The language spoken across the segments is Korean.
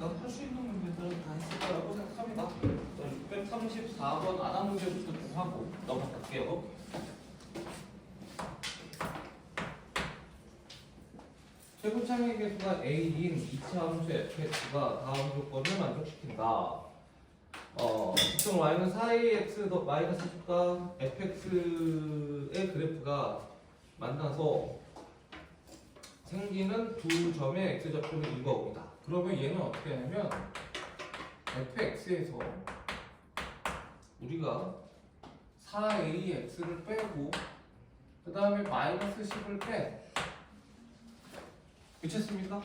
있으니까 할 수 있는 문제들은 다 했을 거라고 생각합니다. 634번 안한 문제부터 좀 하고 넘어갈게요. 최고창의 개수가 A인 2차 함수 fx가 다음 조건을 만족시킨다. 특정 y는 4ax 마이너스 10과 fx의 그래프가 만나서 생기는 두 점의 x좌표를 이루어옵니다. 그러면 얘는 어떻게 하냐면 fx에서 우리가 4ax를 빼고 그 다음에 마이너스 10을 빼. 미쳤습니까?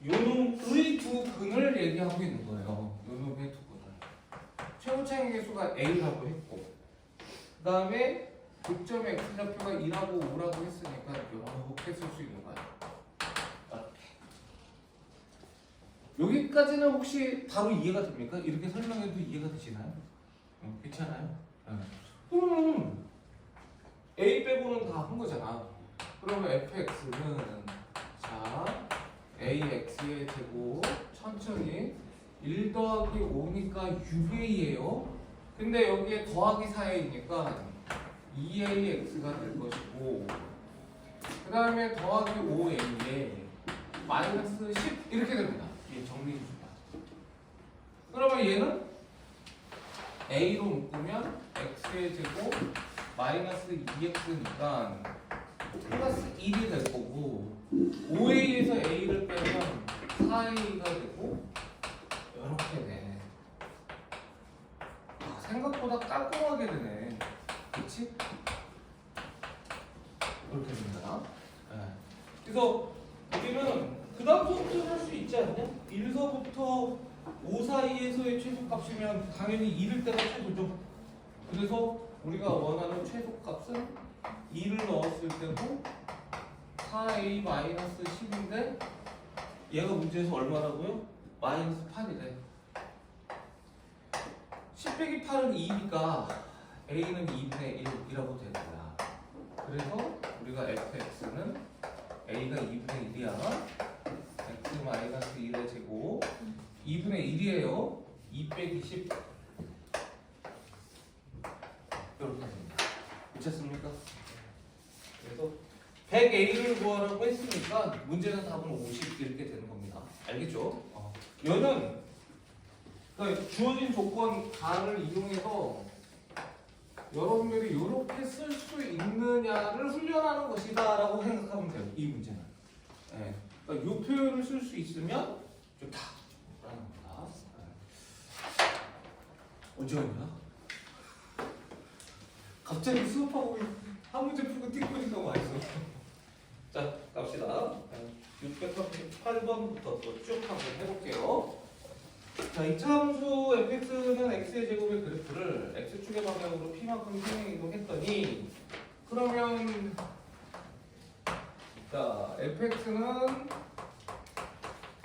요놈의 두 근을 얘기하고 있는 거예요. 요놈의 두 근을. 최고차의 개수가 a라고 했고 그 다음에 극점의 x좌표가 2라고 5라고 했으니까 이렇게 쓸 수 있는 거예요. 이렇게. 여기까지는 혹시 바로 이해가 됩니까? 이렇게 설명해도 이해가 되시나요? 괜찮아요? 그럼 a 빼고는 다 한 거잖아. 그러면 fx는 자 ax의 제곱 천천히 1 더하기 5니까 6a예요. 근데 여기에 더하기 4a니까 2ax가 될 것이고 그 다음에 더하기 5a에 마이너스 10 이렇게 됩니다. 예, 정리해줍니다. 그러면 얘는 a로 묶으면 x의 제곱 마이너스 2x니까 플러스 1이 될 거고 5a에서 a를 빼면 4a가 되고 이렇게 돼. 생각보다 깔끔하게 되네. 그치? 이렇게 됩니다. 네. 그래서 우리는 그 다음서부터 할 수 있지 않냐? 1서부터 5 사이에서의 최소값이면 당연히 2를 때가 최소죠. 그래서 우리가 원하는 최소값은 2를 넣었을 때도 4a-10인데 얘가 문제에서 얼마라고요? 마이너스 8이래. 10 빼기 8은 2니까 a는 2분의 1이라고 되는 거야. 그래서 우리가 fx는 a가 2분의 1이야. x-1의 제곱 2분의 1이에요. 2 빼기 10 이렇게 됩니다. 미쳤습니까? 그래서 100a를 구하라고 했으니까 문제는 답은 50 이렇게 되는 겁니다. 알겠죠? 얘는 그러니까 주어진 조건 가를 이용해서 여러분들이 이렇게 쓸 수 있느냐를 훈련하는 것이다 라고 생각하면 돼요. 이 문제는. 네. 그러니까 이 표현을 쓸 수 있으면 좋다 라는 겁니다. 네. 언제 왔냐? 갑자기 수업하고 한 문제 풀고 띵거리가 와 있어. 자, 갑시다. 638번부터 또 쭉 한번 해볼게요. 자, 2차 함수 fx는 x의 제곱의 그래프를 x축의 방향으로 p만큼 평행 이동했더니 그러면 자, fx는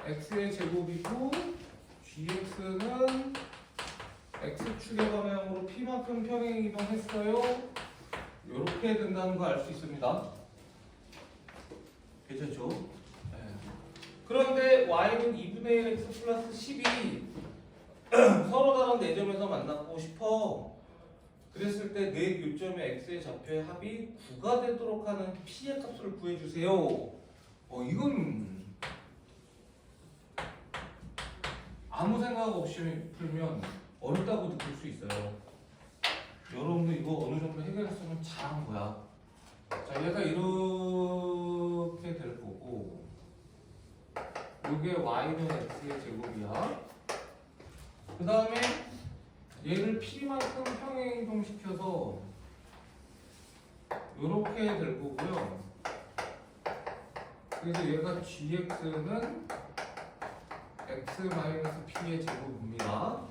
x의 제곱이고 gx는 x축의 방향으로 p만큼 평행 이동했어요. 이렇게 된다는 거 알 수 있습니다. 괜찮죠? 네. 그런데 y는 2분의 1 x 플러스 10이 서로 다른 4점에서 만나고 싶어. 그랬을 때 네 교점의 x의 좌표의 합이 9가 되도록 하는 p의 값을 구해주세요. 이건 아무 생각 없이 풀면 어렵다고 느낄 수 있어요. 여러분들 이거 어느 정도 해결했으면 잘한 거야. 자, 얘가 이렇게 될 거고 이게 y는 x의 제곱이야. 그 다음에 얘를 p만큼 평행 이동시켜서 이렇게 될 거고요. 그래서 얘가 gx는 x-p의 제곱입니다.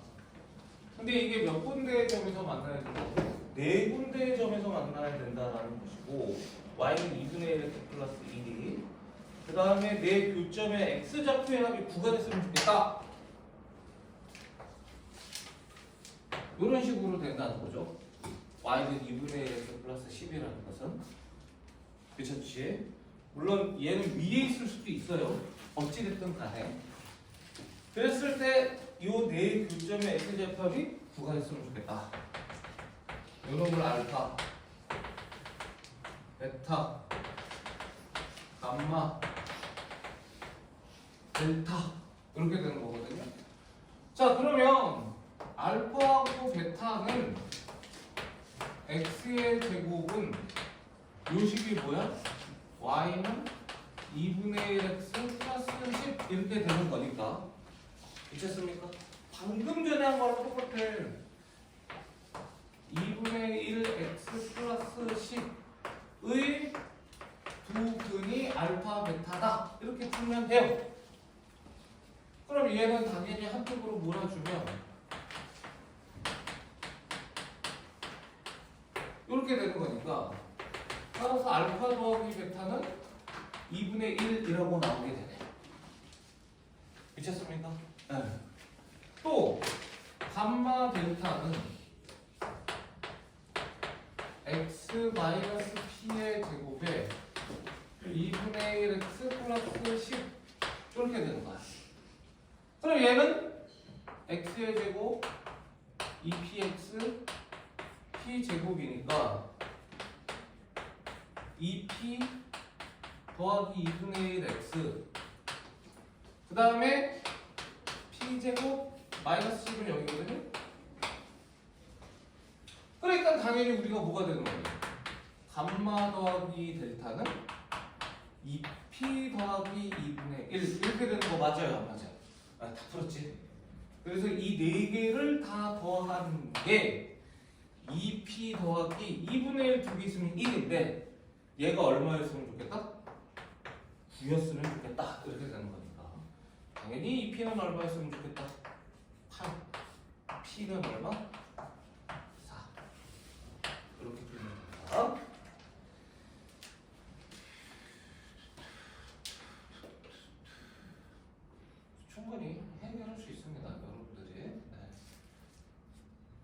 근데 이게 몇 군데의 점에서 만나야 된다고? 네 군데의 점에서 만나야 된다라는 것이고 y는 2분의 1 x 플러스 1이 그 다음에 네 교점의 x좌표의 합이 9가 됐으면 좋겠다. 이런 식으로 된다는 거죠. y는 2분의 1 x 플러스 10이라는 것은 그렇지? 물론 얘는 위에 있을 수도 있어요. 어찌됐든 간에 그랬을 때 이 네 교점의 X좌표합이 9가 됐으면 좋겠다. 요놈을 알파, 베타, 감마, 델타 이렇게 되는 거거든요. 자, 그러면 알파하고 베타는 x의 제곱은 요 식이 뭐야? y는 2분의 1 x 플러스 10 이렇게 되는 거니까. 미쳤습니까? 방금 전에 한 거랑 똑같아. 2분의 1 x 플러스 10의 두 근이 알파 베타다 이렇게 풀면 돼요. 그럼 얘는 당연히 한쪽으로 몰아주면 이렇게 되는 거니까, 따라서 알파 더하기 베타는 2분의 1이라고 나오게 되네. 미쳤습니까? 네. 또 감마 델타는 x 마이너스 p의 제곱에 2분의 1 x 플러스 10 이렇게 되는 거야. 그럼 얘는 x의 제곱 2px p 제곱이니까 2p 더하기 2분의 1 x 그 다음에 p 제곱 마이너스 10은 여기거든요. 그러니까 당연히 우리가 뭐가 되는 거예요? 감마 더하기 델타는 2p 더하기 2분의 1 이렇게 되는 거 맞아요? 안 맞아요? 아, 다 풀었지? 그래서 이 네 개를 다 더한 게 2p 더하기 2분의 1 두 개 있으면 1인데 얘가 얼마였으면 좋겠다? 9였으면 좋겠다 이렇게 되는 거니까 당연히 2p는 얼마였으면 좋겠다? 8 p는 얼마? 4 이렇게 풀면 됩니다. 충분히 해결할 수 있습니다, 여러분들이. 네.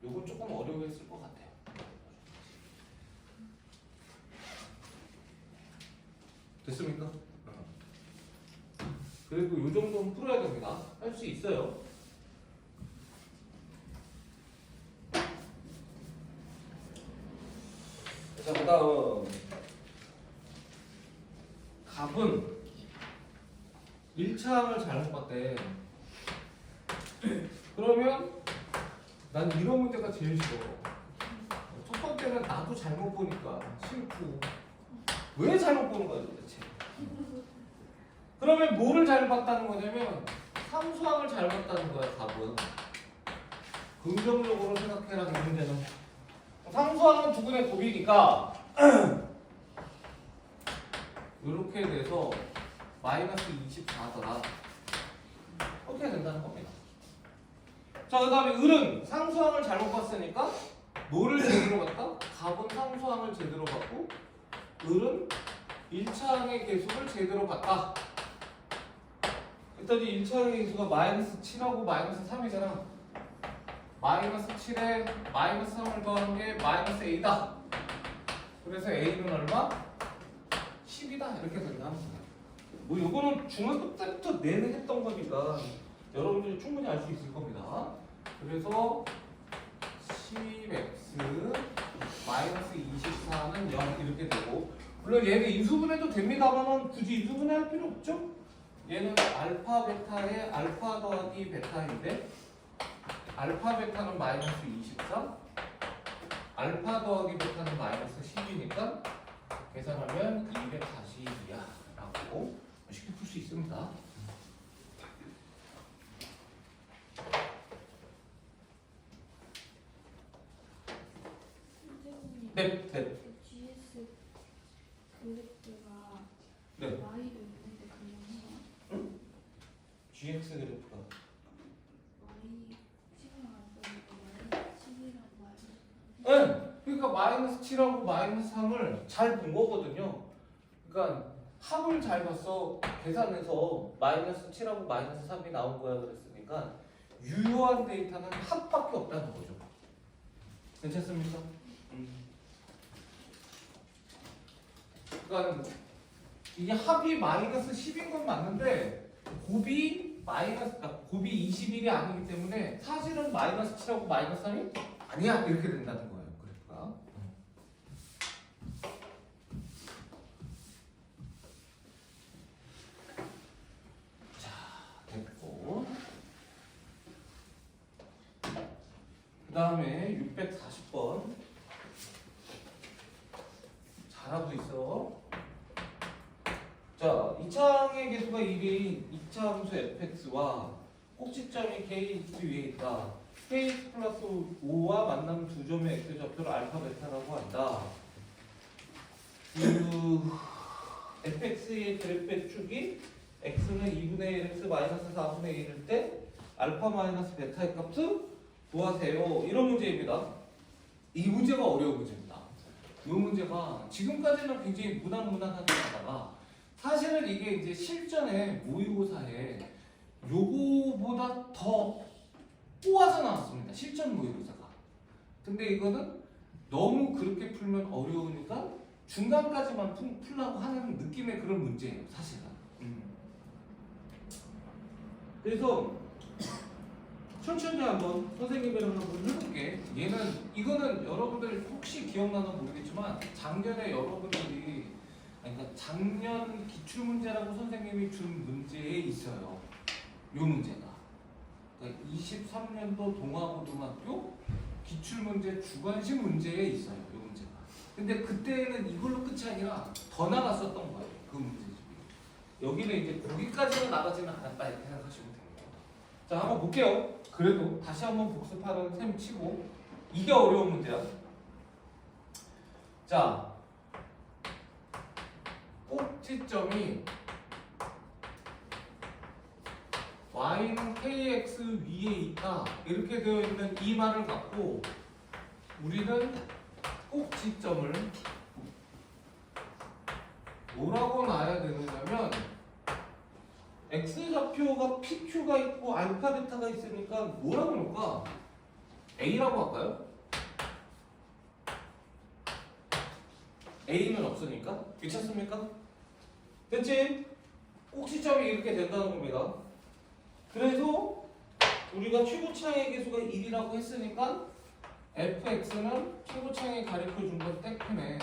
요건 조금 어려워했을 것 같아요. 됐습니까? 그래도 요 정도는 풀어야 됩니다. 할 수 있어요. 자, 그 다음 갑은 1차항을 잘못 봤대. 그러면 난 이런 문제가 제일 싫어. 첫 번째는 나도 잘못 보니까 싫고 왜 잘못 보는 거야 도대체. 그러면 뭐를 잘 봤다는 거냐면 상수항을 잘 봤다는 거야 답은. 긍정적으로 생각해라 이 문제는. 상수항은 두 근의 곱이니까 이렇게 돼서 마이너스 24더라 이렇게 된다는 겁니다. 자, 그 다음에 을은 상수항을 잘못 봤으니까 뭐를 제대로 봤다? 갑은 상수항을 제대로 봤고 을은 1차항의 계수를 제대로 봤다. 그랬더니 1차항의 계수가 마이너스 7하고 마이너스 3이잖아. 마이너스 7에 마이너스 3을 더한 게 마이너스 A다. 그래서 A는 얼마? 10이다. 이렇게 된다는 거야. 뭐 이거는 중학교 때부터 내내 했던 거니까 여러분들이 충분히 알 수 있을 겁니다. 그래서 10x 마이너스 24는 0 이렇게 되고, 물론 얘는 인수분해도 됩니다만 굳이 인수분해할 필요 없죠. 얘는 알파 베타의 알파 더하기 베타인데 알파 베타는 마이너스 24, 알파 더하기 베타는 마이너스 10이니까 계산하면 242이야 라고 쉽게 풀 수 있습니다. 네, 네. GS 그래프가 네. Y를 있는데 그냥 해요? GX 그래프가 Y C랑 Y 10이랑 Y 네. 그러니까 마이너스 7하고 마이너스 3을 잘 본 거거든요. 그러니까 합을 잘 봤어. 계산해서 마이너스 7하고 마이너스 3이 나온 거야 그랬으니까 유효한 데이터는 합밖에 없다는 거죠. 괜찮습니까? 그러니까 이게 합이 마이너스 10인 건 맞는데 곱이 마이너스, 그러니까 곱이 21이 아니기 때문에 사실은 마이너스 7하고 마이너스 3이 아니야 이렇게 된다는 거예요. 그러니까 자 됐고 그 다음에 640번 잘하고 있어. 자, 2차항의 계수가 1인 2차 함수 fx와 꼭지점이 kx 위에 있다. kx 플러스 5와 만나는 두 점의 x 좌표를 알파 베타라고 한다. fx의 그래프의 축이 x는 2분의 1 x 마이너스 4분의 1일 때 알파 마이너스 베타의 값을 구하세요. 이런 문제입니다. 이 문제가 어려운 문제입니다. 이 문제가 지금까지는 굉장히 무난무난하게 하다가 사실은 이게 이제 실전에 모의고사에 요거보다 더 꼬아서 나왔습니다. 실전 모의고사가. 근데 이거는 너무 그렇게 풀면 어려우니까 중간까지만 풀라고 하는 느낌의 그런 문제예요. 사실은. 그래서 천천히 한번 선생님이랑 한번 해볼게. 이거는 여러분들 혹시 기억나나 모르겠지만 작년에 여러분들이 그러니까 작년 기출문제라고 선생님이 준 문제에 있어요. 요 문제가. 그러니까 23년도 동아고등학교 기출문제 주관식 문제에 있어요. 요 문제가. 근데 그때는 이걸로 끝이 아니라 더 나갔었던 거예요. 그 문제집이. 여기는 이제 거기까지는 나가지는 않았다 이렇게 생각하시면 됩니다. 자, 한번 볼게요. 그래도 다시 한번 복습하는 셈 치고 이게 어려운 문제야. 자, 꼭지점이 y는 kx 위에 있다 이렇게 되어 있는 이 말을 갖고 우리는 꼭지점을 뭐라고 놔야 되느냐면 x좌표가 pq가 있고 알파 베타가 있으니까 뭐라고 놓을까? a라고 할까요? a는 없으니까 괜찮습니까? 됐지? 꼭지점이 이렇게 된다는 겁니다. 그래서 우리가 최고차의 계수가 1이라고 했으니까 fx는 최고차이 가르쳐준 건 땡크네.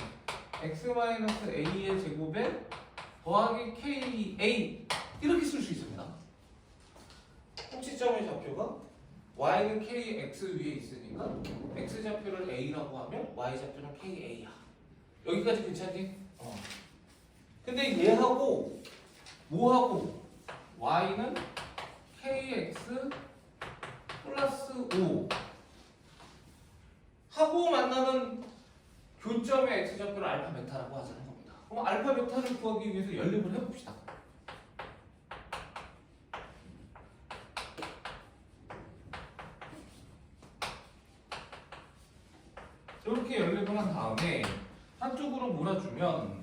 x-a의 제곱에 더하기 ka 이렇게 쓸 수 있습니다. 꼭지점의 좌표가 y는 kx 위에 있으니까 x좌표를 a라고 하면 y좌표는 ka야. 여기까지 괜찮니? 근데 얘하고 뭐하고 y는 kx 플러스 5 하고 만나는 교점의 x좌표를 알파 베타라고 하자는 겁니다. 그럼 알파 베타를 구하기 위해서 연립을 해봅시다. 이렇게 연립을 한 다음에 한쪽으로 몰아주면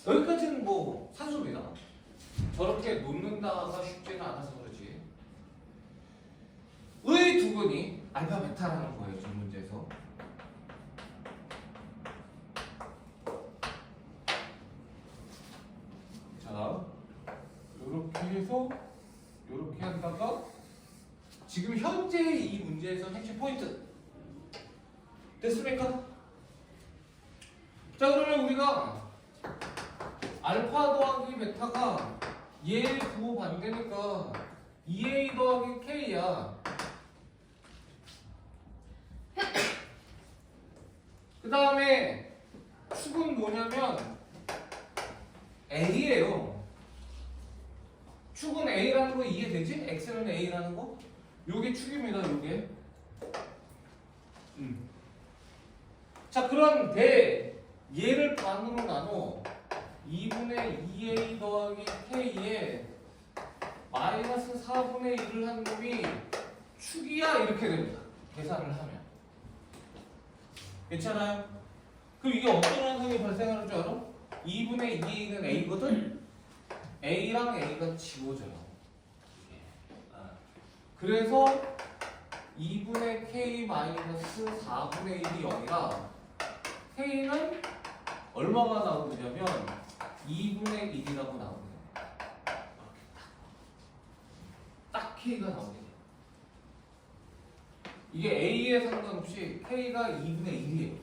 여기까지는 뭐 산수입니다. 저렇게 놓는다가 쉽지는 않아서 그렇지. 의 두근이 알파 베타라는 거예요. 지금 문제에서. 자, 이렇게 해서 이렇게 한다가 지금 현재 이 문제에서 핵심 포인트 됐습니까? 자, 그러면 우리가 알파 더하기 베타가 얘 부호 반대니까 2a 더하기 k야. 그 다음에 축은 뭐냐면 a예요. 축은 a라는 거 이해되지? x는 a라는 거? 요게 축입니다. 요게. 자, 그런데 얘를 반으로 나눠 2분의 2a 더하기 k에 마이너스 4분의 1을 한 놈이 축이야 이렇게 됩니다. 계산을 하면. 괜찮아요? 그럼 이게 어떤 현상이 발생하는 줄 알아? 2분의 2a는 a거든? a랑 a가 지워져요. 그래서 2분의 k 마이너스 4분의 1이 0이라 k는 얼마가 나오냐면 2분의 1이라고 나오네요. 딱 k가 나오게 돼요. 이게 a에 상관없이 k가 2분의 1이에요.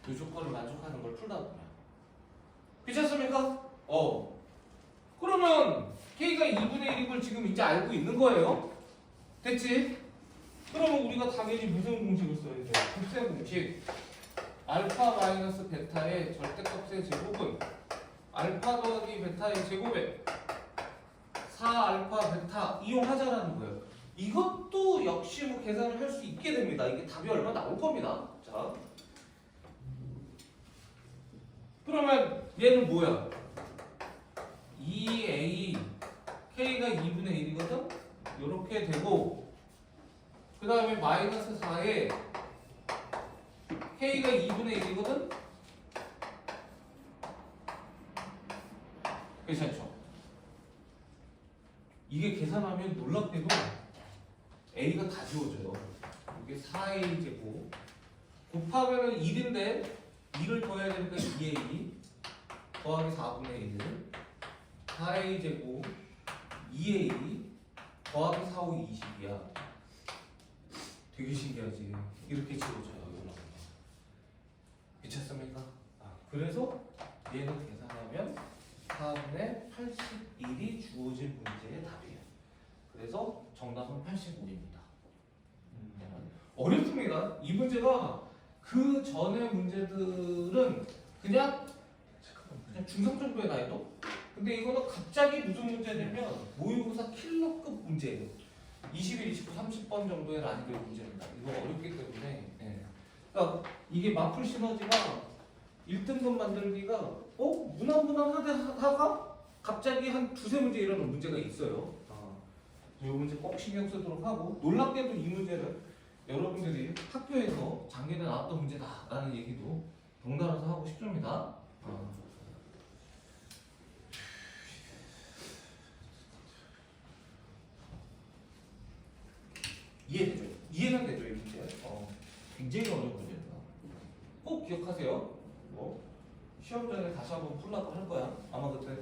그 조건을 만족하는 걸 풀다 보면. 그렇지 않습니까? 그러면 k가 2분의 1인 걸 지금 이제 알고 있는 거예요. 됐지? 그러면 우리가 당연히 무슨 공식을 써야 돼요? 곱셈 공식. 알파 마이너스 베타의 절대값의 제곱은 알파 더하기 베타의 제곱에 4알파 베타 이용하자라는 거예요. 이것도 역시 뭐 계산을 할 수 있게 됩니다. 이게 답이 얼마 나올 겁니다. 자, 그러면 얘는 뭐야? 2a k가 2분의 1이거든? 이렇게 되고 그 다음에 마이너스 4에 k가 2분의 1이거든? 괜찮죠? 이게 계산하면 놀랍게도 a가 다 지워져요. 이게 4a 제곱 곱하면은 1인데 2를 더해야 되니까 2a 더하기 4분의 1 4a 제곱 2a 더하기 4, 5, 20이야. 되게 신기하지? 이렇게 지워져요. 미쳤습니까? 그래서 얘는 계산하면 4분의 81이 주어진 문제의 답이에요. 그래서 정답은 85입니다. 어렵습니다. 이 문제가 그 전의 문제들은 그냥 중상 정도의 난이도? 근데 이거는 갑자기 무슨 문제냐면 모의고사 킬러급 문제예요. 21, 29, 30번 정도의 난이도의 문제입니다. 이거 어렵기 때문에 그러니까 이게 마플 시너지가 1등급 만들기가 무난무난하다가 갑자기 한 두세 문제 이러는 문제가 있어요. 이 문제 꼭 신경 쓰도록 하고 놀랍게도 이 문제를 여러분들이 학교에서 작년에 나왔던 문제다라는 얘기도 덩달아서 하고 싶습니다. 이해되죠? 이해는 되죠, 이 문제. 굉장히 어려운 문제입니다. 꼭 기억하세요. 시험 전에 다시 한번 풀라고 할 거야. 아마 그때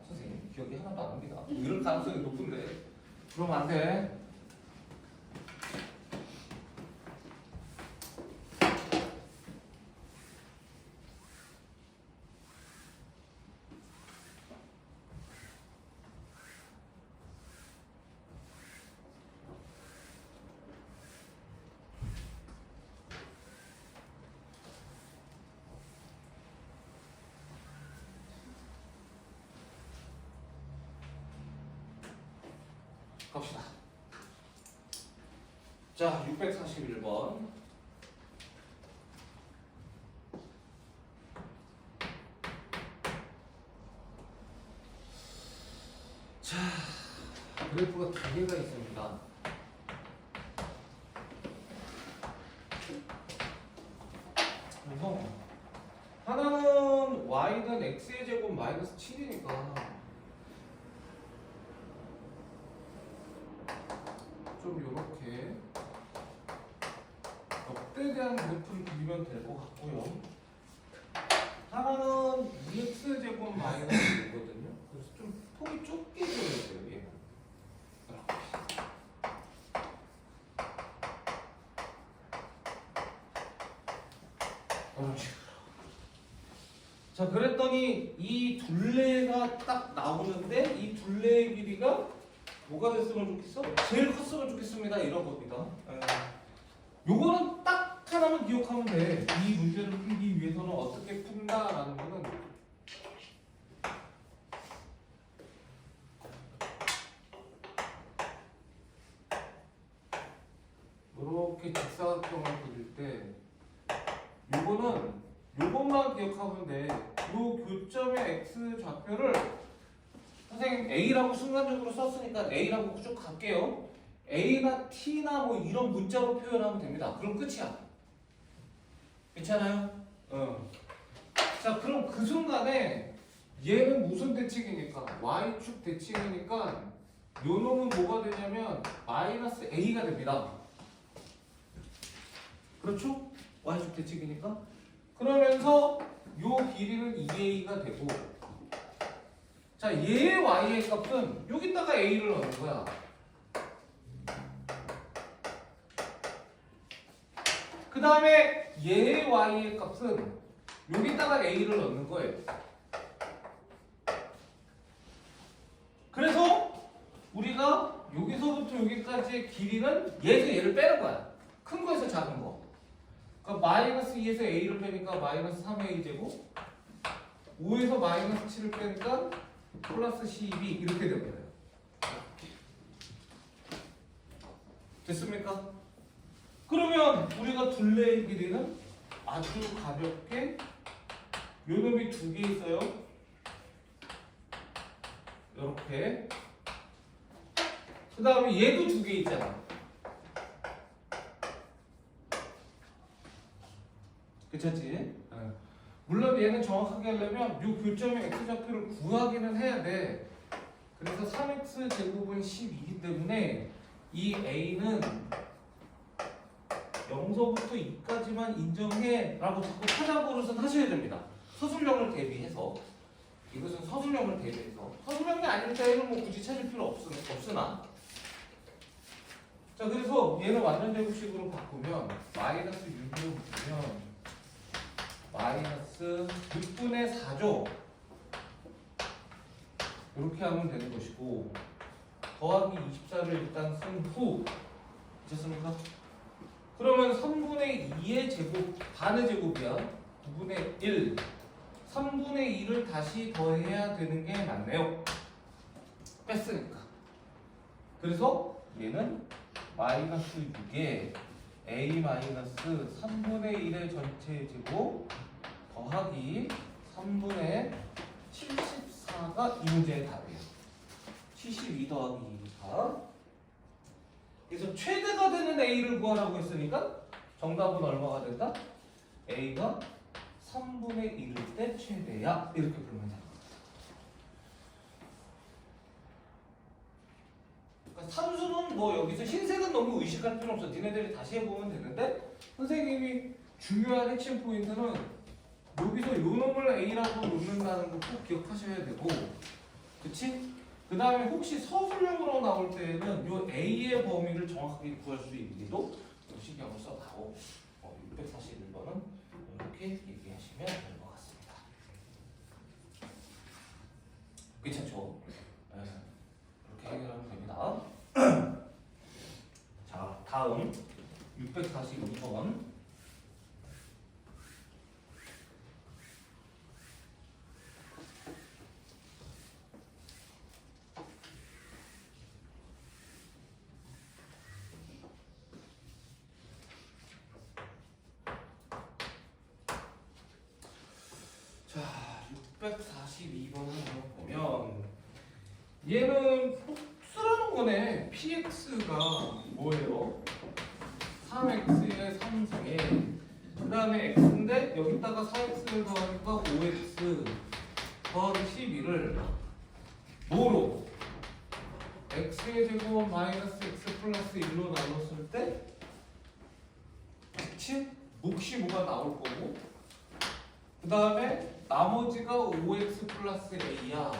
선생님 기억이 하나도 안 납니다. 이럴 가능성이 높은데 그러면 안 돼. 갑시다. 자, 641번. 자, 그래프가 두 개가 있습니다. 그래서 하나는 y는 x의 제곱 마이너스 7이니까 좀 요렇게 역대대한 그래프를 그리면 될 것 같고요. 하나는 2x 제곱 마이너스 1이거든요. 그래서 좀 폭이 좁게 그려야 돼요. 얘는 이런 식으로. 자, 그랬더니 이 둘레가 딱 나오는데 이 둘레의 길이가 뭐가 됐으면 좋겠어? 제일 컸으면 좋겠습니다. 이런 겁니다. 요거는 딱 하나만 기억하면 돼. 이 문제를 풀기 위해서는 어떻게 푼다라는 거는 이렇게 직사각형을 그릴 때 요것만 기억하면 돼. 요 교점의 x 좌표를 선생님 A라고 순간적으로 썼으니까 A라고 쭉 갈게요. A나 T나 뭐 이런 문자로 표현하면 됩니다. 그럼 끝이야. 괜찮아요? 자, 그럼 그 순간에 얘는 무슨 대칭이니까? Y축 대칭이니까 요 놈은 뭐가 되냐면 마이너스 A가 됩니다. 그렇죠? y축 대칭이니까. 그러면서 요 길이는 2a가 되고, 자 얘의 y의 값은 여기다가 a를 넣는 거야. 그 다음에 얘의 y의 값은 여기다가 a를 넣는 거예요. 그래서 우리가 여기서부터 여기까지의 길이는 얘에서 얘를 빼는 거야. 큰 거에서 작은 거. 그러니까 마이너스 2에서 a를 빼니까 마이너스 3a 제곱, 5에서 마이너스 7을 빼니까 플러스 12 이렇게 되는 거예요. 됐습니까? 그러면 우리가 둘레의 길이는 아주 가볍게 요 놈이 두 개 있어요. 이렇게. 그 다음에 얘도 두 개 있잖아. 그쳤지? 물론 얘는 정확하게 하려면 이 교점의 x좌표를 구하기는 해야 돼. 그래서 3x 제곱은 10이기 때문에 이 a는 0서부터 2까지만 인정해 라고 자꾸 찾아보릇은 하셔야 됩니다. 서술형을 대비해서. 이것은 서술형을 대비해서. 서술형이 아닐 때에는 뭐 굳이 찾을 필요 없으나. 자, 그래서 얘는 완전 제곱식으로 바꾸면 마이너스 6으로 바꾸면 마이너스 6분의 4죠. 이렇게 하면 되는 것이고, 더하기 24를 일단 쓴 후, 되셨습니까? 그러면 3분의 2의 제곱, 반의 제곱이야. 9분의 1. 3분의 2를 다시 더해야 되는 게 맞네요. 뺐으니까. 그래서 얘는 마이너스 6에 a 마이너스 3분의 1의 전체 제곱 더하기 3분의 74가 이 문제의 답이에요. 72 더하기 2가. 그래서 최대가 되는 a를 구하라고 했으니까 정답은 얼마가 된다? a가 3분의 1일 때 최대야. 이렇게 보면 됩니다. 그러니까 산수는 뭐 여기서 흰색은 너무 의식할 필요 없어. 니네들이 다시 해보면 되는데, 선생님이 중요한 핵심 포인트는 여기서 요 놈을 a라고 놓는다는 거 꼭 기억하셔야 되고, 그치? 그 다음에 혹시 서술형으로 나올 때는 요 a의 범위를 정확하게 구할 수 있기도 신경을 써다오. 641번은 이렇게 얘기하시면 될 것 같습니다. 괜찮죠? 네. 이렇게 해결하면 됩니다. 자, 다음 642번. 자, 642번을 보면 얘는 복수라는 거네. px가 뭐예요? 3x의 3승에 그 다음에 x인데 여기다가 4x를 더하니까 5x 더하기 12를 뭐로? x의 제곱은 마이너스 x 플러스 1로 나눴을 때 그치? 몫이 뭐가 나올 거고, 그 다음에 나머지가 5x 플러스 a야.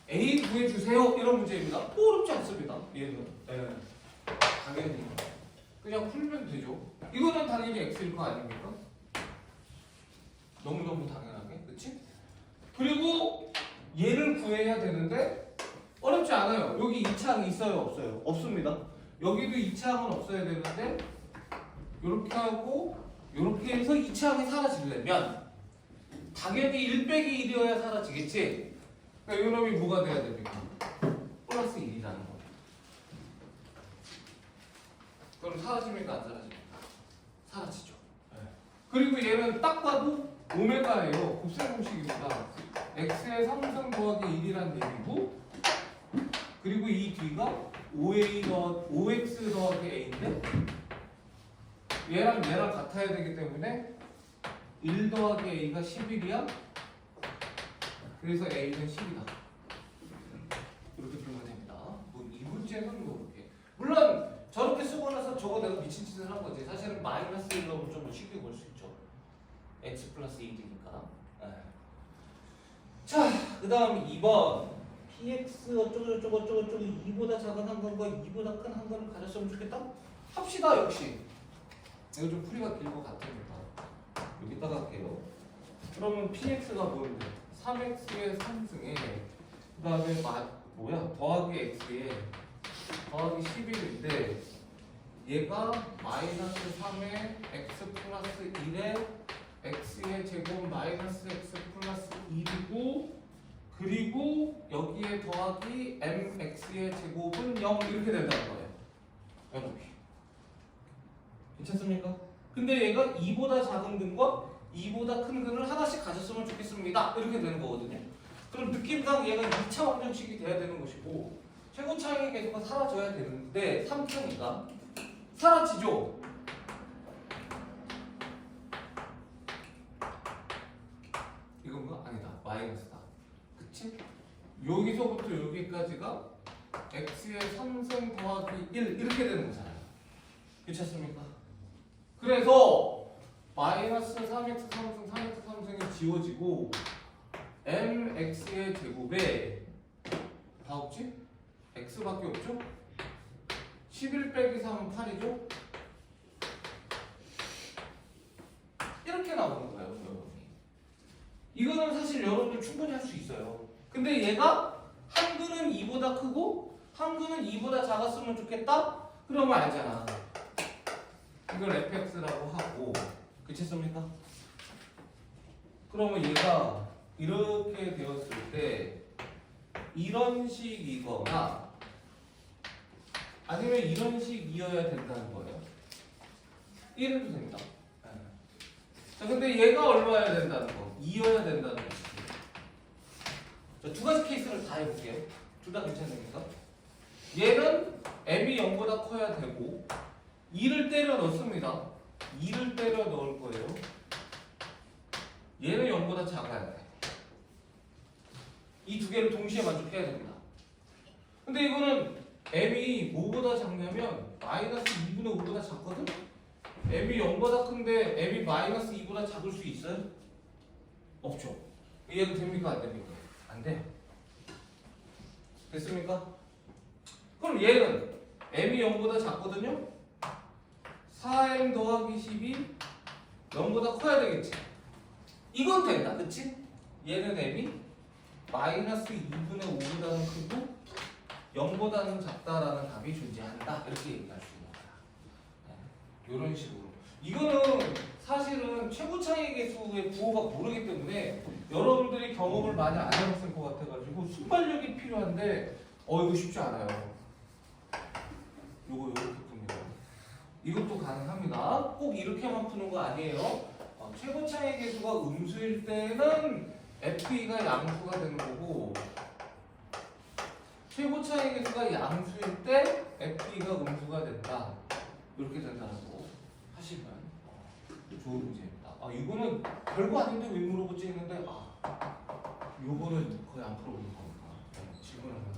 a 구해주세요. 이런 문제입니다. 어렵지 않습니다. 얘는. 네. 당연히. 그냥 풀면 되죠. 이거는 당연히 x일 거 아닙니까? 너무너무 당연하게. 그치? 그리고 얘를 구해야 되는데 어렵지 않아요. 여기 2창 있어요? 없어요? 없습니다. 여기도 2창은 없어야 되는데 이렇게 하고 이렇게 해서 2창이 사라지려면 당연히 1 빼기 1이어야 사라지겠지? 그러니까 이 놈이 뭐가 돼야 됩니까? 플러스 1이라는 거예요. 그럼 사라집니까? 안 사라집니까? 사라지죠. 네. 그리고 얘는 딱 봐도 오메가예요. 곱셈 공식입니다. x의 3승 더하기 1이란 얘기고, 그리고 이 뒤가 5x 더하기 a인데 얘랑 얘랑 같아야 되기 때문에 1 더하기 a가 11이야. 그래서 a는 10이다. 이렇게 풀면 됩니다. 이 문제는 뭐 이렇게. 물론 저렇게 쓰고 나서 저거 내가 미친 짓을 한 거지. 사실은 마이너스 1 넣으면 좀 더 쉽게 볼 수 있죠. x 플러스 1이니까. 자, 그 다음 2번. px 어쩌고저쩌고 2보다 작은 한 건과 2보다 큰 한 건을 가졌으면 좋겠다? 합시다, 역시. 이거 좀 풀이가 길 것 같으니까. 여기다가 할게요. 그러면 px가 뭔데? 3x의 3승에 그 다음에 더하기 x에 더하기 11인데 얘가 마이너스 3에 x 플러스 1에 x의 제곱 마이너스 x 플러스 1이고 그리고 여기에 더하기 mx의 제곱은 0 이렇게 된다는 거예요. 여러분 괜찮습니까? 근데 얘가 2보다 작은 근과 2보다 큰 근을 하나씩 가졌으면 좋겠습니다. 이렇게 되는 거거든요. 그럼 느낌상 얘가 2차 방정식이 돼야 되는 것이고 최고 차이의 계수가 사라져야 되는데 3차니까 사라지죠? 이건가? 아니다. 마이너스다. 그치? 여기서부터 여기까지가 x의 3승 더하기 1 이렇게 되는 거잖아요. 괜찮습니까? 그래서 마이너스 3x 3승 3x 3승이 지워지고 mx의 제곱에 다 없지? x밖에 없죠? 11 빼기 3은 8이죠? 이렇게 나오는 거예요, 여러분이. 이거는 사실 여러분들 충분히 할 수 있어요. 근데 얘가 한 근은 2보다 크고 한 근은 2보다 작았으면 좋겠다? 그러면 알잖아. 이걸 fx라고 하고 그치습니까? 그러면 얘가 이렇게 되었을 때 이런 식이거나 아니면 이런 식이어야 된다는 거예요. 이래도 됩니다. 자, 근데 얘가 얼마여야 된다는 거? 2여야 된다는 거지. 자, 두 가지 케이스를 다 해볼게요. 둘 다 괜찮습니까? 얘는 m이 0보다 커야 되고 2를 때려 넣습니다. 2를 때려 넣을 거예요. 얘는 0보다 작아야 돼. 이 두 개를 동시에 만족해야 됩니다. 근데 이거는 m이 뭐보다 작냐면 마이너스 2분의 5보다 작거든? m이 0보다 큰데 m이 마이너스 2보다 작을 수 있어요? 없죠. 이해도 됩니까? 안 됩니까? 안 돼요. 됐습니까? 그럼 얘는 m이 0보다 작거든요? 4m 더하기 10이 0보다 커야 되겠지? 이건 된다, 그치? 얘는 m이 마이너스 2분의 5보다는 크고 0보다는 작다라는 답이 존재한다. 이렇게 얘기할 수 있는 거야. 이런 식으로. 이거는 사실은 최고 차이 계수의 부호가 모르기 때문에 여러분들이 경험을 많이 안 해봤을 것 같아가지고 순발력이 필요한데 이거 쉽지 않아요. 요거 이렇게 풉니다. 이것도 가능합니다. 꼭 이렇게만 푸는 거 아니에요. 최고 차이 계수가 음수일 때는 FE가 양수가 되는 거고 최고 차이 계수가 양수일 때 FE가 음수가 된다. 이렇게 된다고 하시면 좋은 문제입니다. 이거는 별거 아닌데 왜 물어보지 했는데 요거는 거의 안 풀어보는 거니까 질문하면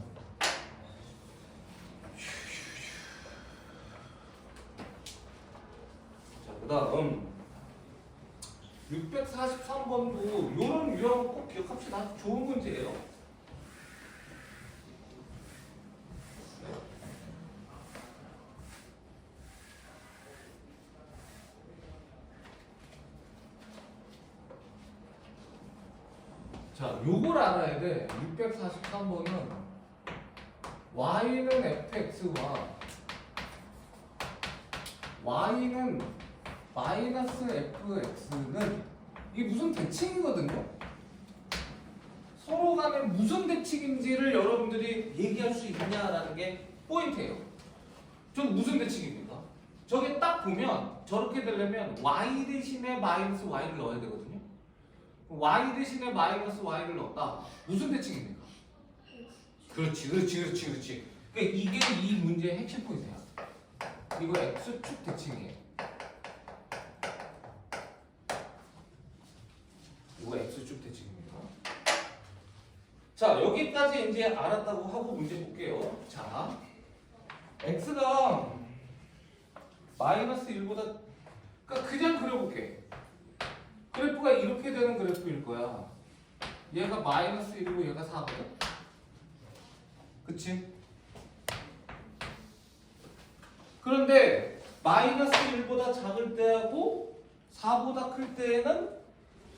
자, 그 다음 643번도 이런 유형 꼭 기억합시다. 좋은 문제예요. 자, 요걸 알아야 돼. 643번은 y는 fx와 y는 마이너스 fx는 이게 무슨 대칭이거든요. 서로 간에 무슨 대칭인지를 여러분들이 얘기할 수 있냐라는 게 포인트예요. 저는 무슨 대칭입니까? 저게 딱 보면 저렇게 되려면 y 대신에 마이너스 y를 넣어야 되거든요. y 대신에 마이너스 y를 넣었다. 무슨 대칭입니까? 그렇지. 그러니까 이게 이 문제의 핵심 포인트야. 이거 x축 대칭이에요. 이거 x축 대칭입니다. 자, 여기까지 이제 알았다고 하고 문제 볼게요. 자, x가 마이너스 1보다 그러니까 그냥 그려볼게. 그래프가 이렇게 되는 그래프일 거야. 얘가 -1이고 얘가 4거든. 그치? 그런데 -1보다 작을 때하고 4보다 클 때에는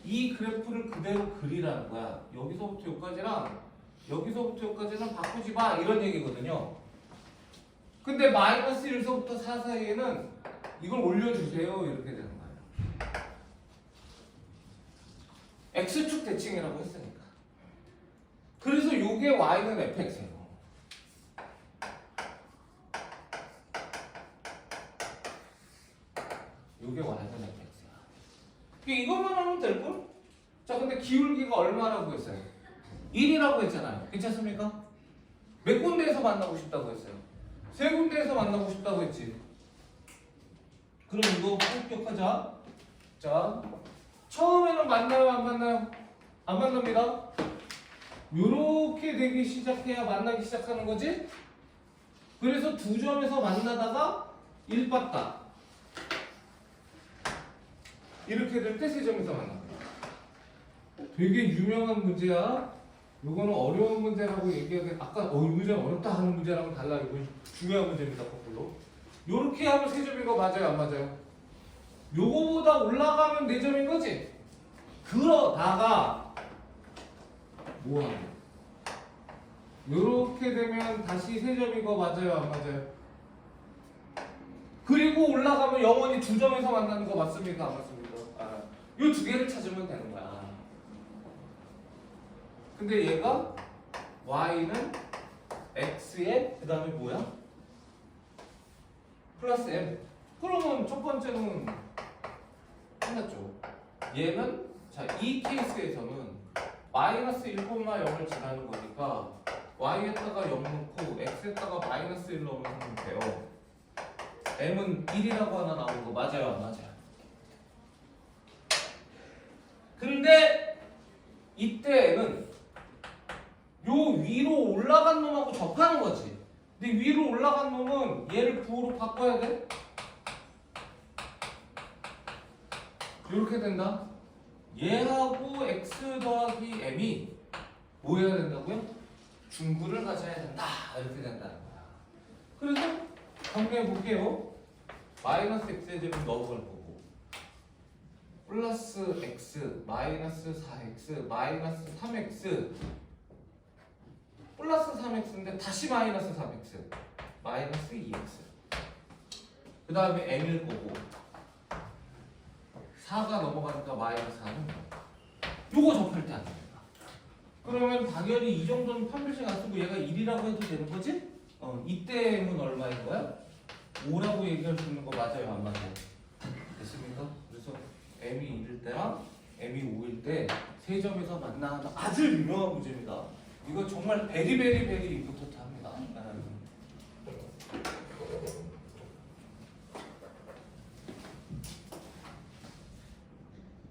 이 그래프를 그대로 그리라는 거야. 여기서부터 여기까지랑 여기서부터 여기까지는 바꾸지 마 이런 얘기거든요. 근데 -1서부터 4 사이에는 이걸 올려주세요 이렇게 되는 거예요. X축 대칭이라고 했으니까. 그래서 요게 Y는 fx예요. 요게 Y는 fx야. 이것만 하면 될걸? 자, 근데 기울기가 얼마라고 했어요? 1이라고 했잖아요. 괜찮습니까? 몇 군데에서 만나고 싶다고 했어요? 세 군데에서 만나고 싶다고 했지. 그럼 이거 합격하자. 자, 처음에는 만나요, 안 만나요? 안 만납니다. 요렇게 되기 시작해야 만나기 시작하는 거지? 그래서 두 점에서 만나다가 1 봤다. 이렇게 될 때 세 점에서 만납니다. 되게 유명한 문제야. 요거는 어려운 문제라고 얘기하기 아까 이 문제는 어렵다 하는 문제랑은 달라. 이거 중요한 문제입니다. 거꾸로. 요렇게 하면 세 점인 거 맞아요, 안 맞아요? 요거보다 올라가면 4점인 거지? 그러다가 뭐하냐? 요렇게 되면 다시 3점인 거 맞아요, 안 맞아요? 그리고 올라가면 영원히 2점에서 만나는 거 맞습니까, 안 맞습니까? 아, 요 2개를 찾으면 되는 거야. 근데 얘가 y는 x에 그 다음에 뭐야? 플러스 m. 그러면 첫 번째는 끝났죠. 얘는 자, 이 케이스에서는 -1,0을 지나는 거니까 y에다가 0 넣고 x에다가 -1 넣으면 돼요. m은 1이라고 하나 나온 거 맞아요, 안 맞아요? 근데 이때는 요 위로 올라간 놈하고 접하는 거지. 근데 위로 올라간 놈은 얘를 부호로 바꿔야 돼. 이렇게 된다. 얘하고 x 더하기 m이 뭐 해야 된다고요? 중구를 가져야 된다. 이렇게 된다는 거야. 그래서 정리해 볼게요. -x의 제곱 넣어볼 거고 플러스 x 마이너스 4x 마이너스 3x 플러스 3x인데 다시 마이너스 3x 마이너스 2x 그 다음에 m일 거고 4가 넘어가니까 마이너스 4는 요거 접할 때 안 됩니다. 그러면 당연히 이 정도는 판별식 안 쓰고 얘가 1이라고 해도 되는 거지? 이때 m은 얼마인 거야? 5라고 얘기할 수 있는 거 맞아요, 안 맞아요? 됐습니까? 그래서 m이 1일 때랑 m이 5일 때 세 점에서 만나는 아주 유명한 문제입니다. 이거 정말 베리베리 임포턴트